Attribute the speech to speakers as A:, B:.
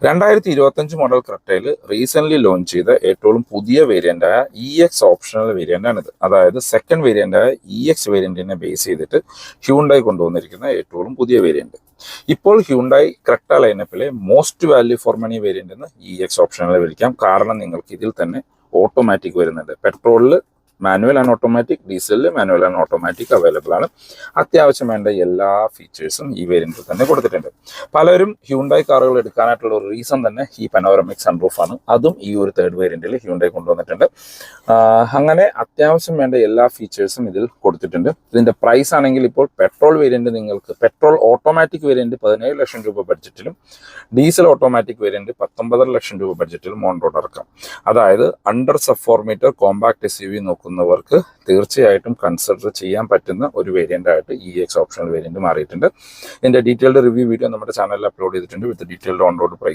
A: 2025 model ക്രെറ്റയിൽ recent launch ചെയ്ത ഏറ്റവും പുതിയ വേരിയന്റായ EX ഓപ്ഷണൽ വേരിയന്റ് ആണിത്. അതായത് സെക്കൻഡ് വേരിയന്റായ EX വേരിയന്റിനെ ബേസ് ചെയ്തിട്ട് ഹ്യൂണ്ടായി കൊണ്ടുവന്നിരിക്കുന്ന ഏറ്റവും പുതിയ വേരിയന്റ്. ഇപ്പോൾ ഹ്യൂണ്ടായി ക്രെറ്റ ലൈനപ്പിലെ most value for money variant എന്ന് EX ഓപ്ഷണൽ വിളിക്കാം. കാരണം നിങ്ങൾക്ക് ഇതിൽ തന്നെ ഓട്ടോമാറ്റിക് വരുന്നുണ്ട്. പെട്രോളിൽ മാനുവൽ ആൻഡ് ഓട്ടോമാറ്റിക്, ഡീസലിൽ മാനുവൽ ആൻഡ് ഓട്ടോമാറ്റിക് അവൈലബിൾ ആണ്. അത്യാവശ്യം വേണ്ട എല്ലാ ഫീച്ചേഴ്സും ഈ വേരിയന്റിൽ തന്നെ കൊടുത്തിട്ടുണ്ട്. പലരും ഹ്യൂണ്ടായി കാറുകൾ എടുക്കാനായിട്ടുള്ള ഒരു റീസൺ തന്നെ ഈ പനോറമിക് സൺറൂഫ് ആണ്. അതും ഈ ഒരു തേർഡ് വേരിയന്റിൽ ഹ്യൂണ്ടായി കൊണ്ടുവന്നിട്ടുണ്ട്. അങ്ങനെ അത്യാവശ്യം വേണ്ട എല്ലാ ഫീച്ചേഴ്സും ഇതിൽ കൊടുത്തിട്ടുണ്ട്. ഇതിന്റെ പ്രൈസ് ആണെങ്കിൽ ഇപ്പോൾ പെട്രോൾ വേരിയന്റ് നിങ്ങൾക്ക് പെട്രോൾ ഓട്ടോമാറ്റിക് വേരിയന്റ് 17 ലക്ഷം രൂപ ബഡ്ജറ്റിലും ഡീസൽ ഓട്ടോമാറ്റിക് വേരിയന്റ് 19.5 ലക്ഷം രൂപ ബഡ്ജറ്റിലും ഓൺ റോഡ് ഇറക്കാം. അതായത് under sub 4 meter compact SUV നോക്കുന്നവർക്ക് തീർച്ചയായിട്ടും കൺസിഡർ ചെയ്യാൻ പറ്റുന്ന ഒരു വേരിയന്റ് ആയിട്ട് EX ഓപ്ഷണൽ വേരിയന്റ് മാറിയിട്ടുണ്ട്. ഇതിന്റെ ഡീറ്റെയിൽഡ് റിവ്യൂ വീഡിയോ നമ്മുടെ ചാനലിൽ അപ്ലോഡ് ചെയ്തിട്ടുണ്ട് with detailed on road price.